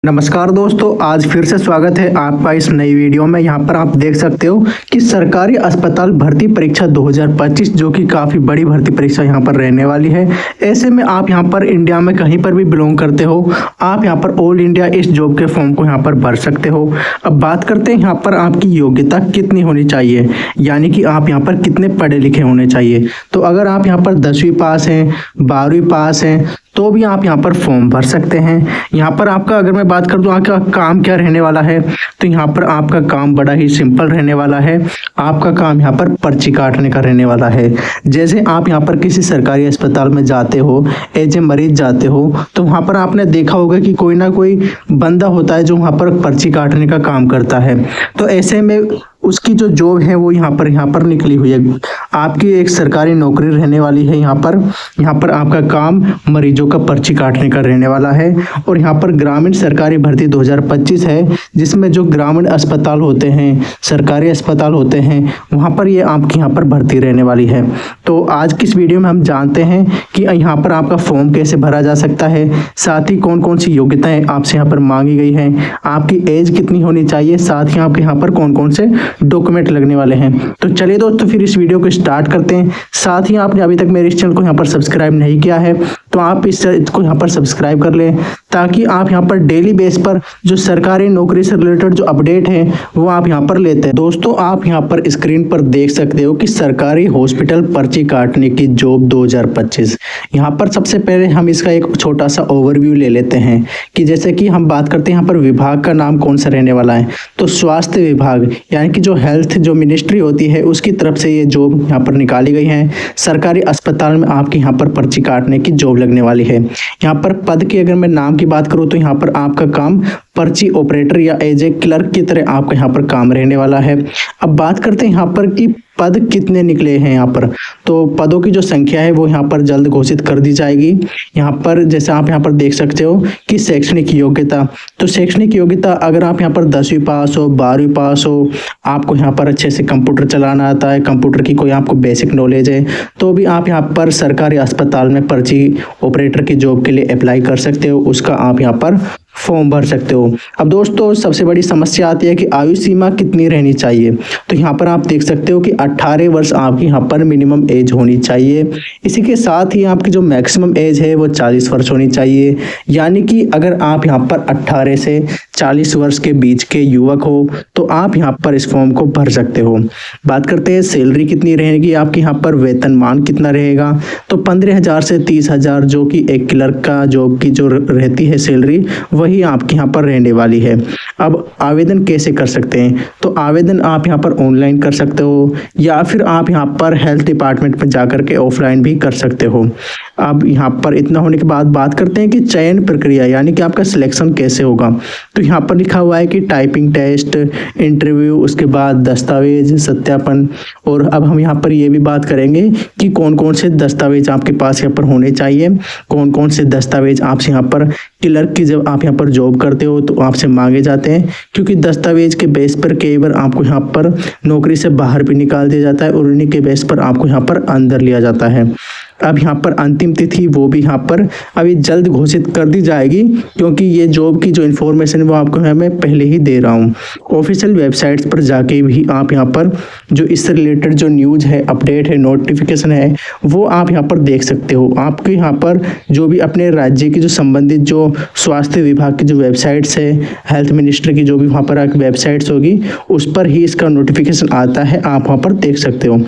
नमस्कार दोस्तों, आज फिर से स्वागत है आपका इस नई वीडियो में। यहाँ पर आप देख सकते हो कि सरकारी अस्पताल भर्ती परीक्षा 2025 जो कि काफ़ी बड़ी भर्ती परीक्षा यहाँ पर रहने वाली है। ऐसे में आप यहाँ पर इंडिया में कहीं पर भी बिलोंग करते हो, आप यहाँ पर ऑल इंडिया इस जॉब के फॉर्म को यहाँ पर भर सकते हो। अब बात करते हैं यहाँ पर आपकी योग्यता कितनी होनी चाहिए, यानी कि आप यहाँ पर कितने पढ़े लिखे होने चाहिए। तो अगर आप यहाँ पर 10वीं पास हैं, 12वीं पास हैं, तो भी आप यहाँ पर फॉर्म भर सकते हैं। यहाँ पर आपका अगर मैं बात कर दूँ आपका काम क्या रहने वाला है, तो यहाँ पर आपका काम बड़ा ही सिंपल रहने वाला है। आपका काम यहाँ पर पर्ची काटने का रहने वाला है। जैसे आप यहाँ पर किसी सरकारी अस्पताल में जाते हो, एज ए मरीज जाते हो, तो वहाँ पर आपने देखा होगा कि कोई ना कोई बंदा होता है जो वहाँ पर पर्ची काटने का काम करता है। तो ऐसे में उसकी जो जॉब है वो यहाँ पर निकली हुई है। आपकी एक सरकारी नौकरी रहने वाली है। यहाँ पर आपका काम मरीजों का पर्ची काटने का रहने वाला है। और यहाँ पर ग्रामीण सरकारी भर्ती 2025 है, जिसमें जो ग्रामीण अस्पताल होते हैं, सरकारी अस्पताल होते हैं, वहाँ पर ये आपकी यहाँ पर भर्ती रहने वाली है। तो आज की इस वीडियो में हम जानते हैं कि यहाँ पर आपका फॉर्म कैसे भरा जा सकता है, साथ ही कौन कौन सी योग्यताएं आपसे यहाँ पर मांगी गई हैं, आपकी एज कितनी होनी चाहिए, साथ ही आपके यहाँ पर कौन कौन से डॉक्यूमेंट लगने वाले हैं। तो चलिए दोस्तों फिर इस वीडियो को स्टार्ट करते हैं। साथ ही आपने अभी तक मेरे इस चैनल को यहाँ पर सब्सक्राइब नहीं किया है तो आप इसको यहाँ पर सब्सक्राइब कर लें, ताकि आप यहाँ पर डेली बेस पर जो सरकारी नौकरी से रिलेटेड जो अपडेट है वो आप यहाँ पर लेते हैं। दोस्तों आप यहाँ पर स्क्रीन पर देख सकते हो कि सरकारी हॉस्पिटल पर्ची काटने की जॉब 2025। यहाँ पर सबसे पहले हम इसका एक छोटा सा ओवरव्यू ले लेते हैं कि जैसे कि हम बात करते हैं यहाँ पर विभाग का नाम कौन सा रहने वाला है। तो स्वास्थ्य विभाग यानी कि जो हेल्थ जो मिनिस्ट्री होती है उसकी तरफ से ये जॉब यहाँ पर निकाली गई है। सरकारी अस्पताल में आपकी यहाँ पर पर्ची काटने की जॉब लगने वाली है। यहाँ पर पद की अगर मैं नाम की बात करूँ तो यहाँ पर आपका काम पर्ची ऑपरेटर या एज ए क्लर्क की तरह आपका यहाँ पर काम रहने वाला है। अब बात करते हैं यहाँ पर कि पद कितने निकले हैं। यहाँ पर तो पदों की जो संख्या है वो यहाँ पर जल्द घोषित कर दी जाएगी। यहाँ पर जैसे आप यहाँ पर देख सकते हो कि शैक्षणिक योग्यता, तो शैक्षणिक योग्यता अगर आप यहाँ पर 10वीं पास हो, 12वीं पास हो, आपको यहाँ पर अच्छे से कंप्यूटर चलाना आता है, कंप्यूटर की कोई आपको बेसिक नॉलेज है, तो भी आप यहाँ पर सरकारी अस्पताल में पर्ची ऑपरेटर की जॉब के लिए अप्लाई कर सकते हो। उसका आप यहाँ पर फॉर्म भर सकते हो। अब दोस्तों सबसे बड़ी समस्या आती है कि आयु सीमा कितनी रहनी चाहिए। तो यहाँ पर आप देख सकते हो कि 18 वर्ष आपकी यहाँ पर मिनिमम एज होनी चाहिए। इसी के साथ ही आपकी जो मैक्सिमम एज है वो 40 वर्ष होनी चाहिए। यानी कि अगर आप यहाँ पर 18 से 40 वर्ष के बीच के युवक हो तो आप यहाँ पर इस फॉर्म को भर सकते हो। बात करते हैं सैलरी कितनी रहेगी, आपके यहाँ पर वेतनमान कितना रहेगा। तो 15,000 से 30,000 जो कि एक क्लर्क का जॉब की जो रहती है सैलरी, वही आपके यहाँ पर रहने वाली है। अब आवेदन कैसे कर सकते हैं, तो आवेदन आप यहाँ पर ऑनलाइन कर सकते हो या फिर आप यहाँ पर हेल्थ डिपार्टमेंट में जाकर के ऑफलाइन भी कर सकते हो। अब यहाँ पर इतना होने के बाद बात करते हैं कि चयन प्रक्रिया यानी कि आपका सिलेक्शन कैसे होगा। तो यहाँ पर लिखा हुआ है कि टाइपिंग टेस्ट, इंटरव्यू, उसके बाद दस्तावेज सत्यापन। और अब हम यहाँ पर ये भी बात करेंगे कि कौन कौन से दस्तावेज आपके पास यहाँ पर होने चाहिए, कौन कौन से दस्तावेज आपसे यहाँ पर क्लर्क की जब आप यहाँ पर जॉब करते हो तो आपसे मांगे जाते हैं, क्योंकि दस्तावेज के बेस पर कई बार आपको यहाँ पर नौकरी से बाहर भी निकाल दिया जाता है और उन्हीं के बेस पर आपको यहाँ पर अंदर लिया जाता है। अब यहाँ पर अंतिम तिथि वो भी यहाँ पर अभी जल्द घोषित कर दी जाएगी, क्योंकि ये जॉब की जो इन्फॉर्मेशन वो आपको मैं पहले ही दे रहा हूँ। ऑफिशियल वेबसाइट्स पर जाके भी आप यहाँ पर जो इससे रिलेटेड जो न्यूज़ है, अपडेट है, नोटिफिकेशन है, वो आप यहाँ पर देख सकते हो। आपके यहाँ पर जो भी अपने राज्य की जो संबंधित जो स्वास्थ्य विभाग की जो वेबसाइट्स है, हेल्थ मिनिस्ट्री की जो भी वहाँ पर वेबसाइट्स होगी, उस पर ही इसका नोटिफिकेशन आता है, आप वहाँ पर देख सकते हो।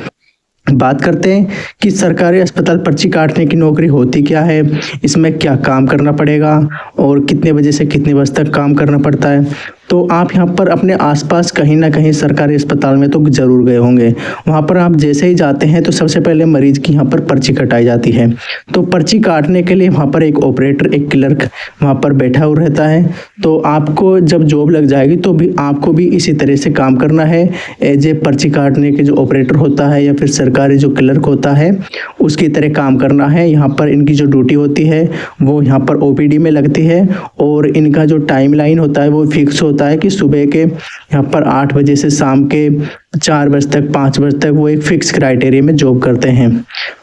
बात करते हैं कि सरकारी अस्पताल पर्ची काटने की नौकरी होती क्या है, इसमें क्या काम करना पड़ेगा और कितने बजे से कितने बजे तक काम करना पड़ता है। तो आप यहाँ पर अपने आसपास कहीं ना कहीं सरकारी अस्पताल में तो ज़रूर गए होंगे। वहाँ पर आप जैसे ही जाते हैं तो सबसे पहले मरीज की यहाँ पर पर्ची कटाई जाती है। तो पर्ची काटने के लिए वहाँ पर एक ऑपरेटर, एक क्लर्क वहाँ पर बैठा हुआ रहता है। तो आपको जब जॉब लग जाएगी तो भी आपको भी इसी तरह से काम करना है। एज ए पर्ची काटने के जो ऑपरेटर होता है या फिर सरकारी जो क्लर्क होता है उसकी तरह काम करना है। यहाँ पर इनकी जो ड्यूटी होती है वो यहाँ पर ओपीडी में लगती है और इनका जो टाइम लाइन होता है वो फिक्स होता है कि सुबह के यहाँ पर 8 बजे से शाम के 4 वर्ष तक 5 वर्ष तक वो एक फिक्स क्राइटेरिया में जॉब करते हैं।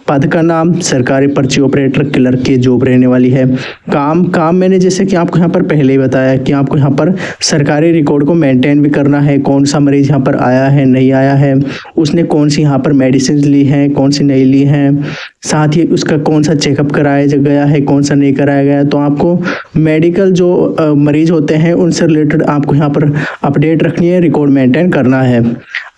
पद का नाम सरकारी पर्ची ऑपरेटर क्लर्क की जॉब रहने वाली है। काम मैंने जैसे कि आपको यहाँ पर पहले ही बताया कि आपको यहाँ पर सरकारी रिकॉर्ड को मेंटेन भी करना है, कौन सा मरीज यहाँ पर आया है नहीं आया है, उसने कौन सी यहाँ पर मेडिसिन ली है कौन सी नहीं ली है, साथ ही उसका कौन सा चेकअप कराया गया है कौन सा नहीं कराया गया है। तो आपको मेडिकल जो मरीज होते हैं उनसे रिलेटेड आपको यहाँ पर अपडेट रखनी है, रिकॉर्ड मेंटेन करना है।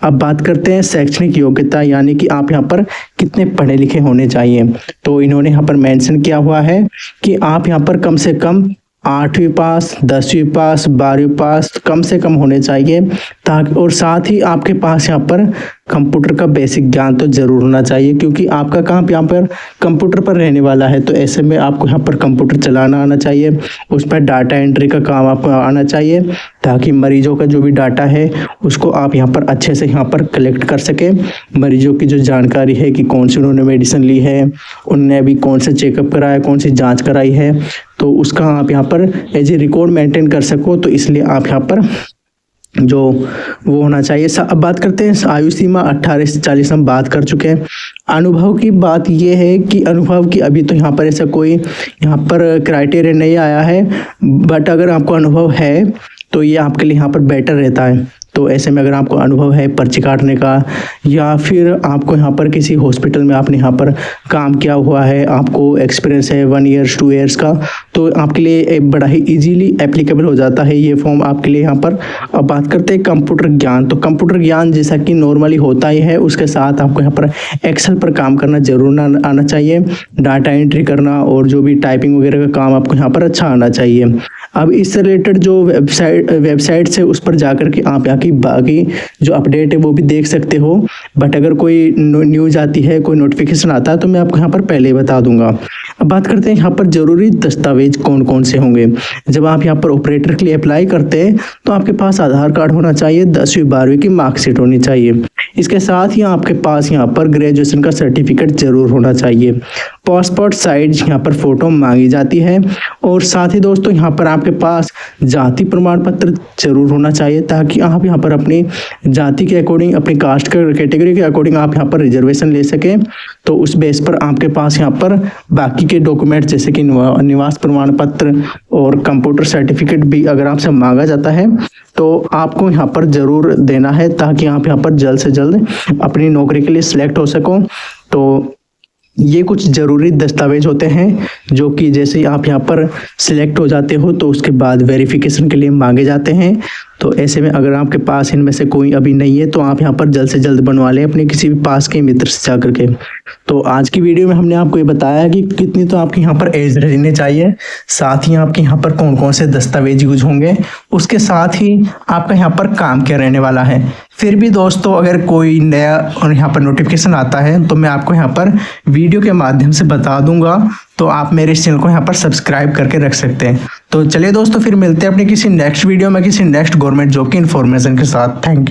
अब बात करते हैं शैक्षणिक योग्यता, यानी कि आप यहाँ पर कितने पढ़े लिखे होने चाहिए। तो इन्होंने यहाँ पर मेंशन किया हुआ है कि आप यहाँ पर कम से कम 8वीं पास, 10वीं पास, 12वीं पास कम से कम होने चाहिए, ताकि और साथ ही आपके पास यहाँ पर कंप्यूटर का बेसिक ज्ञान तो जरूर होना चाहिए, क्योंकि आपका काम यहाँ पर कंप्यूटर पर रहने वाला है। तो ऐसे में आपको यहाँ पर कंप्यूटर चलाना आना चाहिए, उस पर डाटा एंट्री का काम आपको आना चाहिए, ताकि मरीजों का जो भी डाटा है उसको आप यहाँ पर अच्छे से यहाँ पर कलेक्ट कर सकें। मरीजों की जो जानकारी है कि कौन सी उन्होंने मेडिसिन ली है, उनने अभी कौन सा चेकअप कराया, कौन सी जाँच कराई है, तो उसका आप यहाँ पर एज ए रिकॉर्ड मेंटेन कर सको। तो इसलिए आप यहाँ पर जो वो होना चाहिए। अब बात करते हैं आयु सीमा 18 से 40 हम बात कर चुके हैं। अनुभव की बात ये है कि अनुभव की अभी तो यहाँ पर ऐसा कोई यहाँ पर क्राइटेरिया नहीं आया है, बट अगर आपको अनुभव है तो ये आपके लिए यहाँ पर बेटर रहता है। तो ऐसे में अगर आपको अनुभव है पर्ची काटने का, या फिर आपको यहाँ पर किसी हॉस्पिटल में आपने यहाँ पर काम किया हुआ है, आपको एक्सपीरियंस है 1 ईयर्स 2 ईयर्स का, तो आपके लिए एक बड़ा ही इजीली एप्लीकेबल हो जाता है ये फॉर्म आपके लिए यहाँ पर। अब बात करते हैं कंप्यूटर ज्ञान। तो कंप्यूटर ज्ञान जैसा कि नॉर्मली होता ही है, उसके साथ आपको यहाँ पर एक्सेल पर काम करना जरूर आना चाहिए, डाटा एंट्री करना और जो भी टाइपिंग वगैरह का काम आपको यहाँ पर अच्छा आना चाहिए। अब इससे रिलेटेड जो वेबसाइट्स है उस पर जाकर के आप यहाँ की बाकी जो अपडेट है वो भी देख सकते हो, बट अगर कोई न्यूज़ आती है, कोई नोटिफिकेशन आता है तो मैं आपको यहाँ पर पहले ही बता दूंगा। अब बात करते हैं यहाँ पर जरूरी दस्तावेज कौन कौन से होंगे। जब आप यहाँ पर ऑपरेटर के लिए अप्लाई करते हैं तो आपके पास आधार कार्ड होना चाहिए, 10वीं 12वीं की मार्कशीट होनी चाहिए। इसके साथ ही आपके पास यहाँ पर ग्रेजुएशन का सर्टिफिकेट जरूर होना चाहिए। पासपोर्ट साइज यहाँ पर फोटो मांगी जाती है, और साथ ही दोस्तों यहाँ पर आपके पास जाति प्रमाण पत्र जरूर होना चाहिए, ताकि आप यहाँ पर अपनी जाति के अकॉर्डिंग, अपनी कास्ट के कैटेगरी के अकॉर्डिंग आप यहाँ पर रिजर्वेशन ले सकें। तो उस बेस पर आपके पास यहाँ पर बाकी के डॉक्यूमेंट जैसे कि निवास प्रमाण पत्र और कंप्यूटर सर्टिफिकेट भी अगर आपसे मांगा जाता है तो आपको यहाँ पर जरूर देना है, ताकि आप यहाँ पर जल्द से जल्द अपनी नौकरी के लिए सिलेक्ट हो सको। तो ये कुछ ज़रूरी दस्तावेज होते हैं जो कि जैसे ही आप यहाँ पर सिलेक्ट हो जाते हो तो उसके बाद वेरिफिकेशन के लिए मांगे जाते हैं। तो ऐसे में अगर आपके पास इनमें से कोई अभी नहीं है तो आप यहाँ पर जल्द से जल्द बनवा लें अपने किसी भी पास के मित्र से जाकर के। तो आज की वीडियो में हमने आपको ये बताया कि कितनी तो आपकी यहाँ पर एज रहनी चाहिए, साथ ही आपके यहाँ पर कौन कौन से दस्तावेज यूज होंगे, उसके साथ ही आपका यहाँ पर काम क्या रहने वाला है। फिर भी दोस्तों अगर कोई नया और यहाँ पर नोटिफिकेशन आता है तो मैं आपको यहाँ पर वीडियो के माध्यम से बता दूंगा, तो आप मेरे इस चैनल को यहाँ पर सब्सक्राइब करके रख सकते हैं। तो चलिए दोस्तों फिर मिलते हैं अपने किसी नेक्स्ट वीडियो में किसी नेक्स्ट गवर्नमेंट जॉब की इन्फॉर्मेशन के साथ। Thank you.